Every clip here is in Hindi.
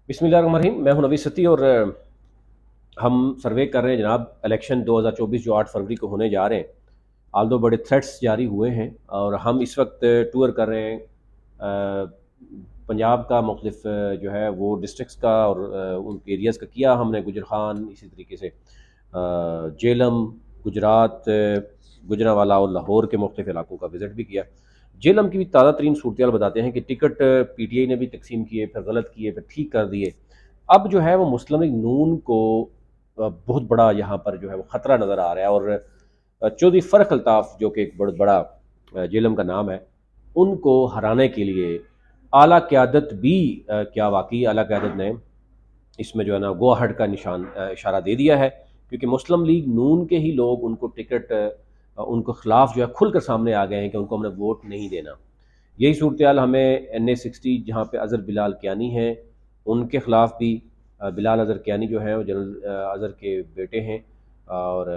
बिस्मिल्लाहिर्रहमानिर्रहीम। मैं हूं नवी सती और हम सर्वे कर रहे हैं जनाब इलेक्शन 2024 जो 8 फरवरी को होने जा रहे हैं। आल्दो बड़े थ्रेट्स जारी हुए हैं और हम इस वक्त टूर कर रहे हैं पंजाब का मुख्तलिफ जो है वो डिस्ट्रिक्स का और उन एरियाज़ का किया हमने। गुजर खान, इसी तरीके से जेलम, गुजरात, गुजरांवाला और लाहौर के मुख्तलिफ इलाकों का विज़िट भी किया। जेलम की भी ताज़ा तरीन सूरत बताते हैं कि टिकट पीटीआई ने भी तकसीम किए, फिर गलत किए, फिर ठीक कर दिए। अब जो है वो मुस्लिम लीग नून को बहुत बड़ा यहाँ पर जो है वो ख़तरा नज़र आ रहा है और चौधरी फ़र्ख अल्ताफ़ जो कि एक बहुत बड़ा जेलम का नाम है, उनको हराने के लिए आला क़यादत भी क्या वाक़ई आला क़यादत ने इसमें जो है ना गो अहेड का निशान इशारा दे दिया है, क्योंकि मुस्लिम लीग नून के ही लोग उनको टिकट उनको खिलाफ जो है खुलकर सामने आ गए हैं कि उनको हमने वोट नहीं देना। यही सूरत हमें NA60 जहाँ पे अज़हर बिलाल कियानी हैं उनके ख़िलाफ़ भी बिलाल अज़हर कियानी जो है वो जनरल अज़हर के बेटे हैं और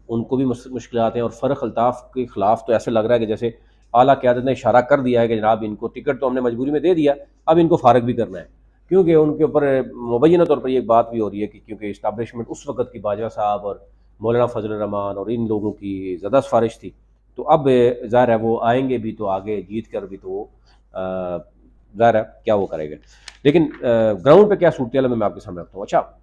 उनको भी मुश्किलात हैं। और फ़र्ख अल्ताफ़ के ख़िलाफ़ तो ऐसे लग रहा है कि जैसे आला क़यादत ने इशारा कर दिया है कि जनाब इनको टिकट तो हमने मजबूरी में दे दिया, अब इनको फ़ारग भी करना है। क्योंकि उनके ऊपर मुबैना तौर पर ये बात भी हो रही है कि क्योंकि इस्टैब्लिशमेंट उस वक़्त की बाजवा साहब और मौलाना फ़ज़ल रहमान और इन लोगों की ज़्यादा सिफ़ारिश थी, तो अब ज़ाहिर है वो आएंगे भी तो आगे जीत कर भी तो ज़ाहिर है क्या वो करेंगे। लेकिन ग्राउंड पे क्या सूरत है मैं आपके सामने रखता हूँ। अच्छा,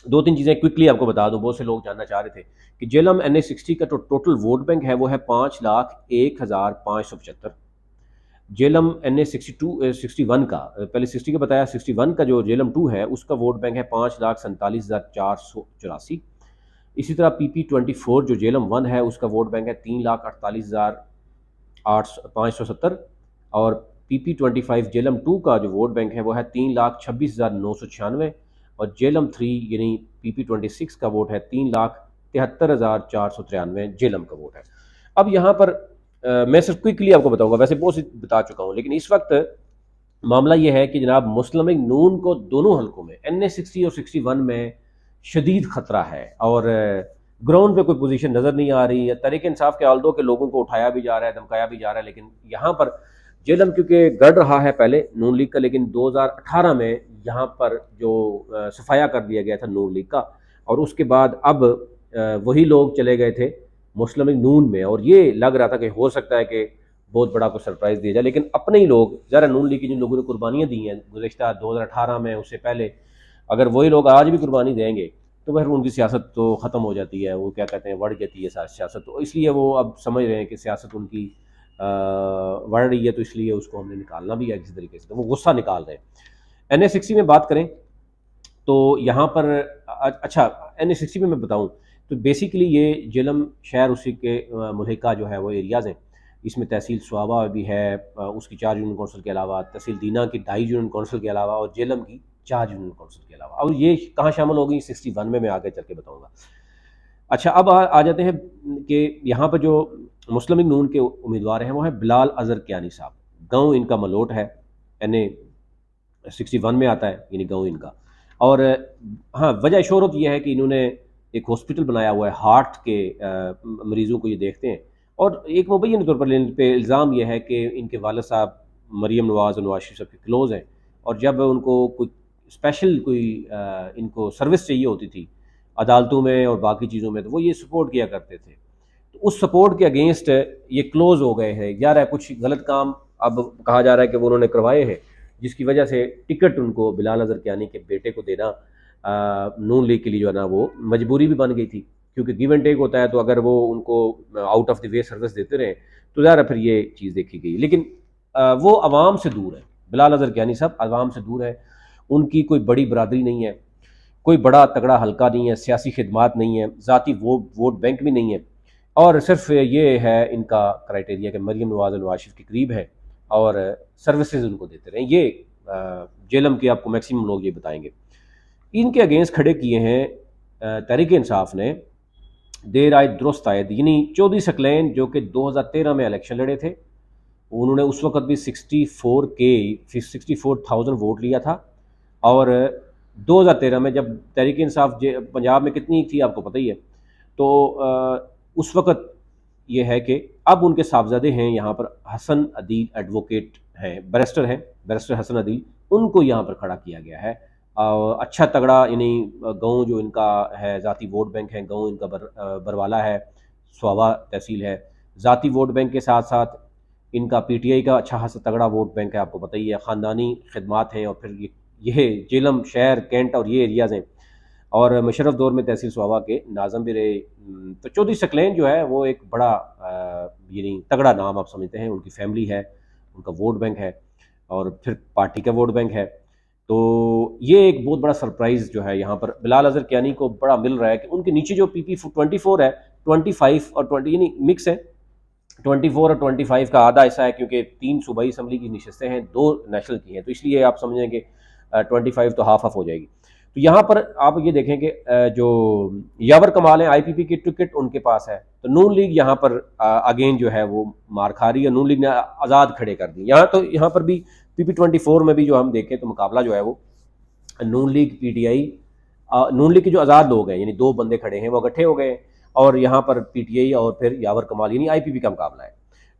दो तीन चीज़ें क्विकली आपको बता दूँ, बहुत से लोग जानना चाह रहे थे कि जेलम NA60 का जो टोटल वोट बैंक है वो है 5,01,575। जेलम NA62 61 का पहले 60 का बताया, 61 का जो जेलम 2 है उसका वोट बैंक है 5,47,484। इसी तरह PP24 जो जेलम 1 है उसका वोट बैंक है 3,48,570। और PP25 जेलम 2 का जो वोट बैंक है वो है 3,26,996। और जेलम 3 यानी PP26 का वोट है 3,73,493 जेलम का वोट है। अब यहाँ पर मैं सिर्फ क्विकली आपको बताऊंगा, वैसे बहुत सी बता चुका हूँ, लेकिन इस वक्त मामला यह है कि जनाब मुस्लिम लीग नून को दोनों हलकों में NA60 और 61 में शदीद ख़तरा है और ग्राउंड पे कोई पोजीशन नज़र नहीं आ रही है। तहरीक इंसाफ के आल्दो के लोगों को उठाया भी जा रहा है, धमकाया भी जा रहा है, लेकिन यहाँ पर जेलम क्योंकि गढ़ रहा है पहले नून लीग का, लेकिन 2018 में यहाँ पर जो सफाया कर दिया गया था नून लीग का, और उसके बाद अब वही लोग चले गए थे मुस्लिम लीग नून में, और ये लग रहा था कि हो सकता है कि बहुत बड़ा कोई सरप्राइज़ दिया जाए। लेकिन अपने ही लोग ज़रा नून लीग की जिन लोगों ने कुर्बानियाँ दी हैं गुज़श्ता 2018 में, उससे पहले, अगर वही लोग आज भी कुर्बानी देंगे तो फिर उनकी सियासत तो ख़त्म हो जाती है, वो क्या कहते हैं बढ़ जाती है सियासत। तो इसलिए वो अब समझ रहे हैं कि सियासत उनकी बढ़ रही है, तो इसलिए उसको हमने निकालना भी है किसी तरीके से, तो वो गुस्सा निकाल रहे हैं। NA60 में बात करें तो यहाँ पर अच्छा NA60 में मैं बताऊँ तो बेसिकली ये जेलम शहर उसी के मुल्हिका जो है वो एरियाज़ हैं। इसमें तहसील स्वाबा भी है, उसकी 4 यूनियन कौंसिल के अलावा तहसील दीना की 2.5 यूनियन कौंसिल के अलावा और जेलम की 4 यूनियन कौंसिल के अलावा। अब ये कहाँ शामिल हो गई 61 में, मैं आगे चल के बताऊँगा। अच्छा, अब आ जाते हैं कि यहाँ पर जो मुस्लिम लीग नून के उम्मीदवार हैं वो है बिलाल अज़हर कियानी साहब। गाँव इनका मलोट है, NA61 में आता है, यानी गाँव इनका। और हाँ, वजह शोहरत ये है कि इन्होंने एक हॉस्पिटल बनाया हुआ है, हार्ट के मरीज़ों को ये देखते हैं। और एक मुबैन तौर पर इन पे इल्ज़ाम यह है कि इनके वालिद साहब मरीम नवाज़ और नवाज शरीफ साहब के क्लोज़ हैं, और जब उनको कोई स्पेशल कोई इनको सर्विस चाहिए होती थी अदालतों में और बाकी चीज़ों में, तो वो ये सपोर्ट किया करते थे। तो उस सपोर्ट के अगेंस्ट ये क्लोज़ हो गए हैं। यार कुछ गलत काम अब कहा जा रहा है कि वो उन्होंने करवाए हैं, जिसकी वजह से टिकट उनको बिलाल अज़हर कियानी के बेटे को देना नून लीग के लिए जो है ना वो मजबूरी भी बन गई थी, क्योंकि गिव एंड टेक होता है। तो अगर वो उनको out of the way service देते रहे तो ज़्यादा फिर ये चीज़ देखी गई। लेकिन वो आवाम से दूर है, बिलाल अज़हर कियानी साहब आवाम से दूर है। उनकी कोई बड़ी बरादरी नहीं है, कोई बड़ा तगड़ा हल्का नहीं है, सियासी खिदमात नहीं है, ज़ाती वोट बैंक भी नहीं है, और सिर्फ ये है इनका क्राइटेरिया कि मरीम नवाज़ और नवाज शरीफ के करीब है और सर्विसेज उनको देते रहें। ये जेलम के आपको मैक्सिमम लोग ये बताएंगे। इनके अगेंस्ट खड़े किए हैं तहरीक इंसाफ ने देर आए दुरुस्त आयद, यानी चौधरी सकलैन जो कि 2013 में इलेक्शन लड़े थे। उन्होंने उस वक्त भी 64,000 वोट लिया था। और 2013 में जब तहरीक इंसाफ पंजाब में कितनी थी आपको पता ही है, तो उस वक़्त ये है कि अब उनके साहबजादे हैं यहाँ पर हसन अदील एडवोकेट हैं, बैरिस्टर हैं, बैरिस्टर हसन अदील, उनको यहाँ पर खड़ा किया गया है। अच्छा तगड़ा यानी गाँव जो इनका है, ज़ाती वोट बैंक है, गाँव इनका बरवाला है, स्वावा तहसील है। ज़ाती वोट बैंक के साथ साथ इनका पीटीआई का अच्छा खासा तगड़ा वोट बैंक है, आपको पता ही है। ख़ानदानी खिदमात हैं, और फिर ये जेलम शहर, कैंट और ये एरियाज़ हैं। और मुशर्रफ दौर में तहसील स्वावा के नाज़म भी रहे। तो चौधरी सकलैन जो है वो एक बड़ा यानी तगड़ा नाम आप समझते हैं। उनकी फैमिली है, उनका वोट बैंक है, और फिर पार्टी का वोट बैंक है। तो ये एक बहुत बड़ा सरप्राइज़ जो है यहाँ पर बिलाल अज़हर कियानी को बड़ा मिल रहा है कि उनके नीचे जो PP24 है, 25 और 20 यानी मिक्स है। 24 और 25 का आधा हिस्सा है, क्योंकि 3 सूबाई असम्बली की नशस्तें हैं, 2 नेशनल की हैं, तो इसलिए आप समझें कि 25 तो हाफ हाफ हो जाएगी। तो यहाँ पर आप ये देखें कि जो यावर कमाल है, IPP की टिकट उनके पास है। तो नून लीग यहाँ पर अगेन जो है वो मार खा रही है। नून लीग ने आज़ाद खड़े कर दी यहाँ पर भी PP24 में भी जो हम देखें तो मुकाबला जो है वो नून लीग PTI, नून लीग के जो आज़ाद लोग हैं यानी 2 बंदे खड़े हैं वो इकट्ठे हो गए, और यहाँ पर PTI और फिर यावर कमाल यानी IPP का मुकाबला है।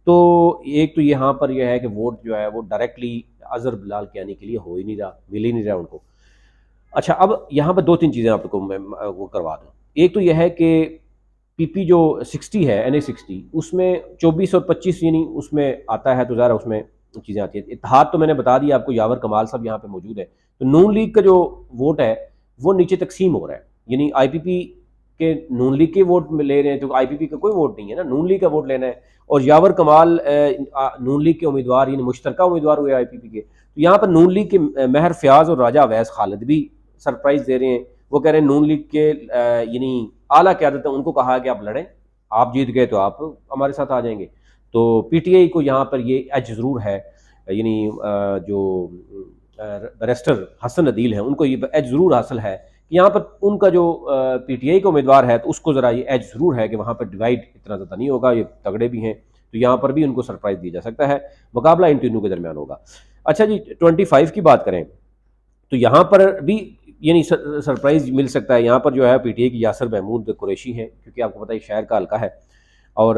तो एक तो यहाँ पर यह है कि वोट जो है वो डायरेक्टली अज़हर बिलाल कियानी के लिए हो ही नहीं रहा, मिल ही नहीं रहा उनको। अच्छा, अब यहाँ पर 2-3 चीज़ें आपको मैं वो करवा दूँ। एक तो यह है कि PP जो 60 है, NA60, उसमें 24 और 25 यानी उसमें आता है, तो ज़रा उसमें चीज़ें आती हैं। इत्तेहाद तो मैंने बता दिया आपको, यावर कमाल साहब यहाँ पे मौजूद है। तो नून लीग का जो वोट है वो नीचे तकसीम हो रहा है, यानी IPP के नून लीग के वोट में ले रहे हैं, तो IPP का कोई वोट नहीं है ना, नून लीग का वोट लेना है। और यावर कमाल नून लीग के उम्मीदवार यानी मुश्तरका उम्मीदवार हुए IPP के। तो यहाँ पर नून लीग के महर फयाज और राजा अवैस खालिद भी सरप्राइज दे रहे हैं। वो कह रहे हैं नून लीग के यानी आला क़यादत है, उनको कहा है कि आप लड़ें, आप जीत गए तो आप हमारे साथ आ जाएंगे। तो PTI को यहाँ पर ये एज ज़रूर है, यानी जो बैरिस्टर हसन अदील हैं उनको ये एज ज़रूर हासिल है कि यहाँ पर उनका जो PTI का उम्मीदवार है, तो उसको ज़रा ये एज ज़रूर है कि वहाँ पर डिवाइड इतना ज़्यादा नहीं होगा, ये तगड़े भी हैं। तो यहाँ पर भी उनको सरप्राइज़ दिया जा सकता है, मुकाबला इन तीनों के दरमियान होगा। अच्छा जी, 25 की बात करें तो यहाँ पर भी यानी सरप्राइज़ मिल सकता है। यहाँ पर जो है PTI की यासर महमूद कुरैशी हैं, क्योंकि आपको पता है शहर का हल्का है, और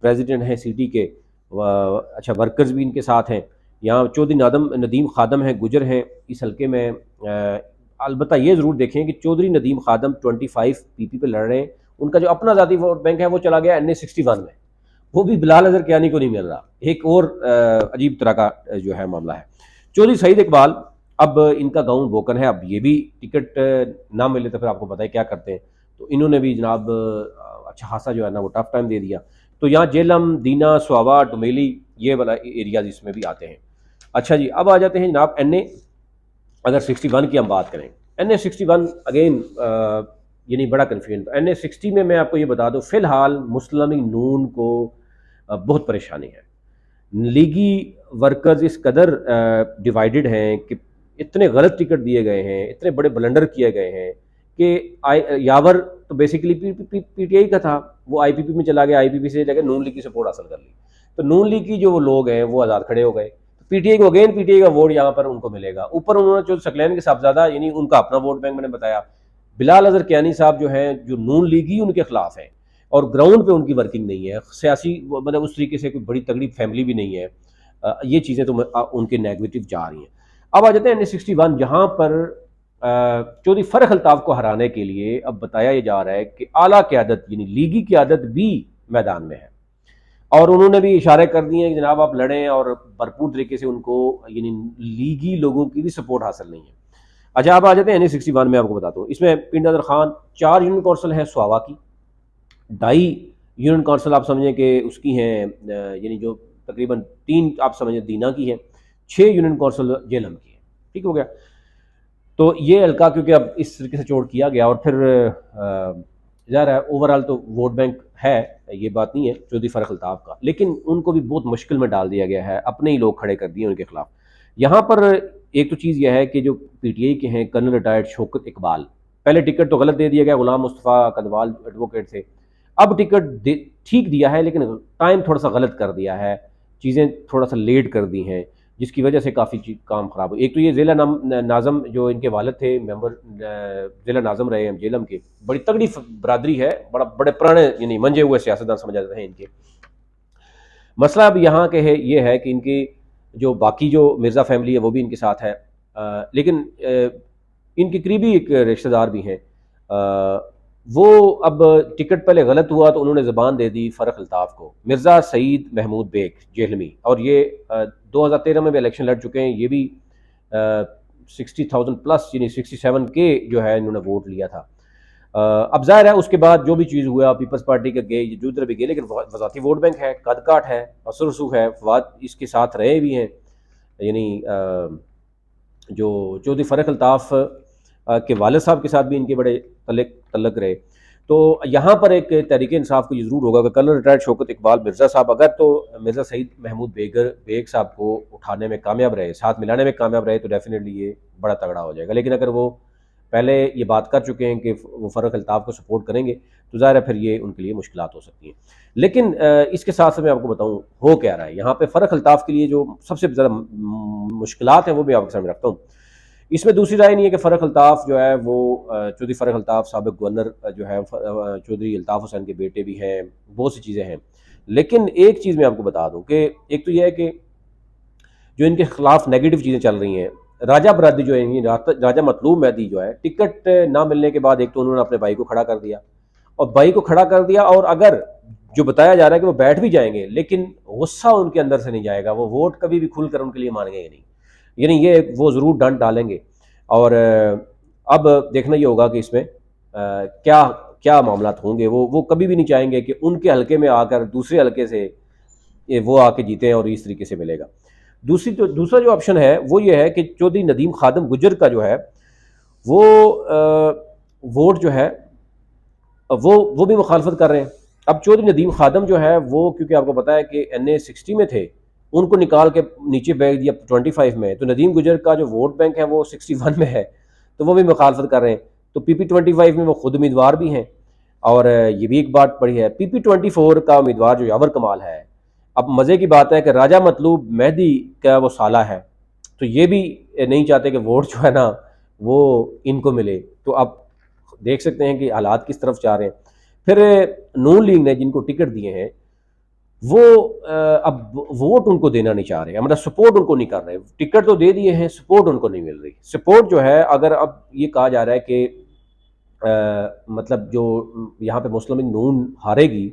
प्रेसिडेंट हैं सिटी के। अच्छा, वर्कर्स भी इनके साथ हैं। यहाँ चौधरी नदीम खादम हैं, गुजर हैं इस हल्के में। अलबत्ता ये ज़रूर देखें कि चौधरी नदीम खादम 25 PP पे लड़ रहे हैं। उनका जो अपना ज़ाती वोट बैंक है वो चला गया NA61 में, वो भी बिलाल अज़हर कियानी को नहीं मिल रहा। एक और अजीब तरह का जो है मामला है। चौधरी सईद इकबाल, अब इनका गाँव बोकन है, अब ये भी टिकट ना मिले तो फिर आपको पता है क्या करते हैं। तो इन्होंने भी जनाब अच्छा खासा जो है ना वो टफ टाइम दे दिया। तो यहाँ जेलम, दीना, स्वावा, डुमेली, ये वाला एरियाज इसमें भी आते हैं। अच्छा जी, अब आ जाते हैं जनाब NA, अगर 61 की हम बात करें, NA61 अगेन यानी बड़ा कन्फ्यूजन। तो NA60 में मैं आपको ये बता दूँ, फ़िलहाल मुस्लिम नून को बहुत परेशानी है। लीगी वर्कर्स इस कदर डिवाइडेड हैं कि इतने गलत टिकट दिए गए हैं, इतने बड़े ब्लंडर किए गए हैं कि यावर तो बेसिकली PTI का था, वो IPP में चला गया, IPP से लेकर नून लीग की सपोर्ट हासिल कर ली। तो नून लीग की जो लोग हैं वो आज़ाद खड़े हो गए। PTI को अगेन PTI का वोट यहाँ पर उनको मिलेगा। ऊपर उन्होंने जो सकलैन के साहबजादा यानी उनका अपना वोट बैंक मैंने बताया, बिलाल अज़हर कियानी साहब जो हैं, जो नून लीग ही उनके खिलाफ हैं, और ग्राउंड पे उनकी वर्किंग नहीं है, सियासी मतलब उस तरीके से कोई बड़ी तगड़ी फैमिली भी नहीं है। ये चीज़ें तो उनके नेगेटिव जा रही हैं। अब आ जाते हैं NA61, जहाँ पर चौधरी फ़र्रुख अल्ताफ़ को हराने के लिए अब बताया ये जा रहा है कि आला क़यादत यानी लीगी क़यादत भी मैदान में है, और उन्होंने भी इशारे कर दिए हैं कि जनाब आप लड़ें, और भरपूर तरीके से उनको यानी लीगी लोगों की भी सपोर्ट हासिल नहीं है। अच्छा, अब आ जाते हैं NA61 में, आपको बताता हूँ इसमें पिंड अदर खान 4 यूनियन कौंसल है स्वावा की, 2.5 यूनियन कौंसल आप समझें कि उसकी हैं यानी जो तकरीबन 3 आप समझें दीना की है, 6 यूनियन कौंसल जेलम की है। ठीक हो गया। तो ये हल्का क्योंकि अब इस तरीके से चोट किया गया, और फिर ज़ाहिर है ओवरऑल तो वोट बैंक है, ये बात नहीं है चौधरी फ़र्रुख अल्ताफ़ का, लेकिन उनको भी बहुत मुश्किल में डाल दिया गया है, अपने ही लोग खड़े कर दिए उनके खिलाफ। यहाँ पर एक तो चीज़ यह है कि जो PTI के हैं कर्नल रिटायर्ड शौकत इकबाल, पहले टिकट तो गलत दे दिया गया, गुलाम मुस्तफ़ा कदवाल एडवोकेट थे। अब टिकट ठीक दिया है, लेकिन टाइम थोड़ा सा गलत कर दिया है, चीज़ें थोड़ा सा लेट कर दी हैं, जिसकी वजह से काफ़ी काम ख़राब हो। एक तो ये ज़िला नाज़म जो इनके वालिद थे, मेंबर ज़िला नाज़म रहे हैं जेलम के, बड़ी तगड़ी बरादरी है, बड़े पुराने यानी मंजे हुए सियासतदान समझ जाते हैं इनके। मसला अब यहाँ के है ये है कि इनकी जो बाकी जो मिर्ज़ा फैमिली है वो भी इनके साथ है, लेकिन इनके करीबी एक रिश्तेदार भी हैं। वो अब टिकट पहले गलत हुआ तो उन्होंने ज़बान दे दी फ़र्रुख अल्ताफ़ को, मिर्ज़ा सईद महमूद बेग जेहलमी, और ये 2013 में भी इलेक्शन लड़ चुके हैं। ये भी 60,000 प्लस यानी 67 के जो है इन्होंने वोट लिया था। अब ज़ाहिर है उसके बाद जो भी चीज़ हुआ पीपल्स पार्टी के गए जो इधर भी गए, लेकिन वज़ाती वोट बैंक है, कदकाठ है, असर रसूख है, फवाद इसके साथ रहे भी हैं, यानी जो चौधरी फ़र्रुख अल्ताफ़ के वालिद साहब के साथ भी इनके बड़े तल्लक रहे। तो यहाँ पर एक तहरीक इंसाफ को ये ज़रूर होगा कि कल रिटायर्ड शौकत इकबाल मिर्ज़ा साहब अगर तो मिर्ज़ा सईद महमूद बेग साहब को उठाने में कामयाब रहे, साथ मिलाने में कामयाब रहे, तो डेफिनेटली ये बड़ा तगड़ा हो जाएगा। लेकिन अगर वो पहले ये बात कर चुके हैं कि वो फ़र्रुख अल्ताफ़ को सपोर्ट करेंगे, तो ज़ाहिर है फिर ये उनके लिए मुश्किलात हो सकती हैं। लेकिन इसके साथ साथ मैं आपको बताऊँ हो क्या रहा है यहाँ पे फ़र्रुख अल्ताफ़ के लिए जो सबसे ज़्यादा मुश्किलात हैं वो भी आपके सामने रखता हूँ। इसमें दूसरी राय नहीं है कि फ़र्रुख अल्ताफ़ जो है वो चौधरी फ़र्रुख अल्ताफ़ साबिक़ गवर्नर जो है चौधरी अल्ताफ़ हुसैन के बेटे भी हैं, बहुत सी चीज़ें हैं। लेकिन एक चीज़ मैं आपको बता दूँ कि एक तो ये है कि जो इनके खिलाफ नेगेटिव चीज़ें चल रही हैं, राजा बरादरी जो है राजा मतलूब मेहदी जो है, टिकट ना मिलने के बाद एक तो उन्होंने अपने भाई को खड़ा कर दिया, और भाई को खड़ा कर दिया, और अगर जो बताया जा रहा है कि वो बैठ भी जाएंगे लेकिन गुस्सा उनके अंदर से नहीं जाएगा, वो वोट कभी भी खुलकर उनके लिए मांगेंगे नहीं, यानी ये वो ज़रूर डंड डालेंगे। और अब देखना ये होगा कि इसमें क्या क्या मामला होंगे। वो कभी भी नहीं चाहेंगे कि उनके हलके में आकर दूसरे हलके से वो आके जीते और इस तरीके से मिलेगा। दूसरा जो ऑप्शन है वो ये है कि चौधरी नदीम खादम गुजर का जो है वो वोट जो है वो भी मुखालफत कर रहे हैं। अब चौधरी नदीम खादम जो है वो, क्योंकि आपको पता है कि NA 60 में थे, उनको निकाल के नीचे बैग दिया 25 में, तो नदीम गुजर का जो वोट बैंक है वो 61 में है, तो वो भी मुखालफत कर रहे हैं। तो PP25 में वो खुद उम्मीदवार भी हैं। और ये भी एक बात बड़ी है, PP24 का उम्मीदवार जो यावर कमाल है। अब मज़े की बात है कि राजा मतलूब मेहदी का वो साला है, तो ये भी नहीं चाहते कि वोट जो है ना वो इनको मिले। तो अब देख सकते हैं कि हालात किस तरफ जा रहे हैं। फिर नून लीग ने जिनको टिकट दिए हैं वो अब वोट उनको देना नहीं चाह रहे, मतलब सपोर्ट उनको नहीं कर रहे। टिकट तो दे दिए हैं, सपोर्ट उनको नहीं मिल रही। सपोर्ट जो है, अगर अब ये कहा जा रहा है कि मतलब जो यहाँ पे मुस्लिम लीग नून हारेगी,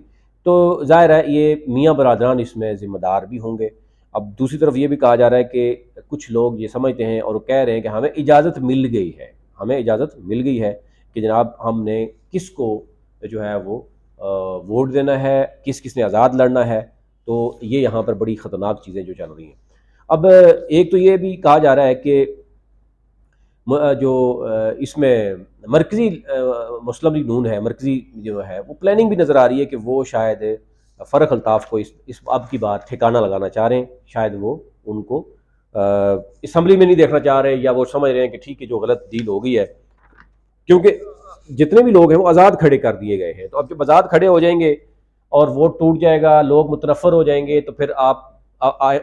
तो जाहिर है ये मियाँ बरादरान इसमें ज़िम्मेदार भी होंगे। अब दूसरी तरफ ये भी कहा जा रहा है कि कुछ लोग ये समझते हैं और कह रहे हैं कि हमें इजाज़त मिल गई है, हमें इजाज़त मिल गई है कि जनाब हमने किसको जो है वो वोट देना है, किस किस ने आज़ाद लड़ना है। तो ये यहाँ पर बड़ी ख़तरनाक चीज़ें जो चल रही हैं। अब एक तो ये भी कहा जा रहा है कि जो इसमें मरकज़ी मुस्लिम लीग नून है, मरकज़ी जो है वो प्लानिंग भी नज़र आ रही है कि वो शायद फ़र्रुख अल्ताफ़ को इस अब की बार ठिकाना लगाना चाह रहे हैं। शायद वो उनको असम्बली में नहीं देखना चाह रहे, या वो समझ रहे हैं कि ठीक है जो गलत डील हो गई है, क्योंकि जितने भी लोग हैं वो आज़ाद खड़े कर दिए गए हैं। तो अब जब आज़ाद खड़े हो जाएंगे और वोट टूट जाएगा, लोग मुतनफ़र हो जाएंगे, तो फिर आप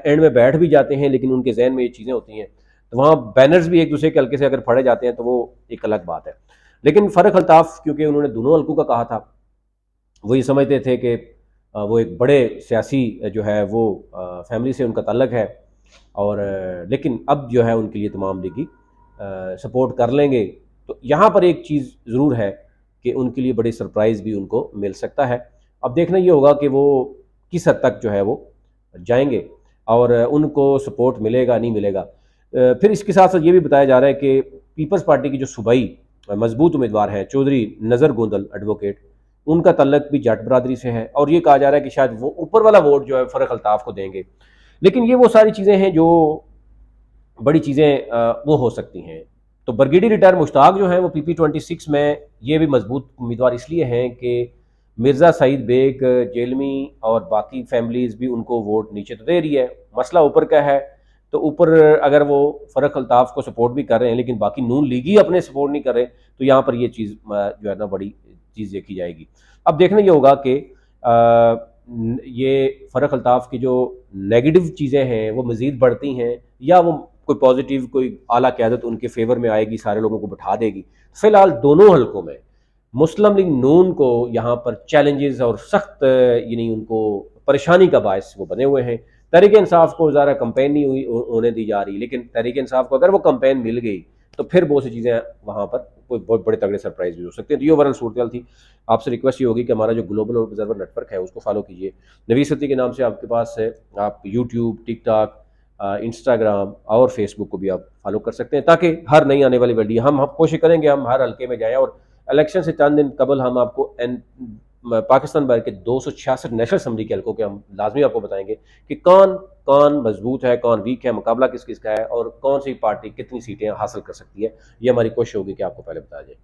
एंड में बैठ भी जाते हैं लेकिन उनके जहन में ये चीज़ें होती हैं, तो वहाँ बैनर्स भी एक दूसरे के हल्के से अगर फड़े जाते हैं तो वो एक अलग बात है। लेकिन फ़र्रुख अल्ताफ़ क्योंकि उन्होंने दोनों हल्कों का कहा था, वो ये समझते थे कि वो एक बड़े सियासी जो है वो फैमिली से उनका ताल्लुक़ है, और लेकिन अब जो है उनके लिए तमाम लीगी सपोर्ट कर लेंगे। तो यहाँ पर एक चीज़ ज़रूर है कि उनके लिए बड़ी सरप्राइज़ भी उनको मिल सकता है। अब देखना ये होगा कि वो किस हद तक जो है वो जाएंगे और उनको सपोर्ट मिलेगा नहीं मिलेगा। फिर इसके साथ साथ ये भी बताया जा रहा है कि पीपल्स पार्टी की जो सूबाई मजबूत उम्मीदवार हैं चौधरी नज़र गोंदल एडवोकेट, उनका तल्लक भी जाट बरादरी से है, और ये कहा जा रहा है कि शायद वो ऊपर वाला वोट जो है फ़र्रुख अल्ताफ़ को देंगे। लेकिन ये वो सारी चीज़ें हैं जो बड़ी चीज़ें वो हो सकती हैं। तो ब्रिगेडियर रिटायर मुश्ताक जो हैं वो PP26 में ये भी मजबूत उम्मीदवार इसलिए हैं कि मिर्ज़ा सईद बेग जेलमी और बाकी फैमिलीज़ भी उनको वोट नीचे तो दे रही है, मसला ऊपर का है। तो ऊपर अगर वो फ़र्रुख अल्ताफ़ को सपोर्ट भी कर रहे हैं लेकिन बाकी नून लीग ही अपने सपोर्ट नहीं कर रहे, तो यहाँ पर ये चीज़ जो है ना बड़ी चीज़ देखी जाएगी। अब देखना ये होगा कि ये फ़र्रुख अल्ताफ़ की जो नेगेटिव चीज़ें हैं वो मज़ीद बढ़ती हैं, या वो कोई पॉजिटिव कोई आला क़यादत उनके फेवर में आएगी, सारे लोगों को बिठा देगी। फ़िलहाल दोनों हलकों में मुस्लिम लीग नून को यहाँ पर चैलेंजेस और सख्त यानी उनको परेशानी का बायस वो बने हुए हैं। तहरीक इंसाफ को ज़रा कंपेन नहीं हुई होने दी जा रही, लेकिन तहरीक इंसाफ को अगर वो कंपेन मिल गई तो फिर बहुत सी चीज़ें वहाँ पर कोई बहुत बड़े तगड़े सरप्राइज भी हो सकते हैं। तो ये ओवरऑल सूरत थी। आपसे रिक्वेस्ट ये होगी कि हमारा जो ग्लोबल ऑब्जर्वर नेटवर्क है उसको फॉलो कीजिए। नवीद सती के नाम से आपके पास है, आप यूट्यूब, टिकटॉक, इंस्टाग्राम और फेसबुक को भी आप फॉलो कर सकते हैं, ताकि हर नई आने वाली वीडियो हम कोशिश करेंगे हम हर हल्के में जाएँ। और इलेक्शन से चंद दिन कबल हम आपको पाकिस्तान भर के 266 नेशनल असम्बली के हल्कों के हम लाजमी आपको बताएंगे कि कौन कौन मजबूत है, कौन वीक है, मुकाबला किस किस का है और कौन सी पार्टी कितनी सीटें हासिल कर सकती है। ये हमारी कोशिश होगी कि आपको पहले बताया जाए।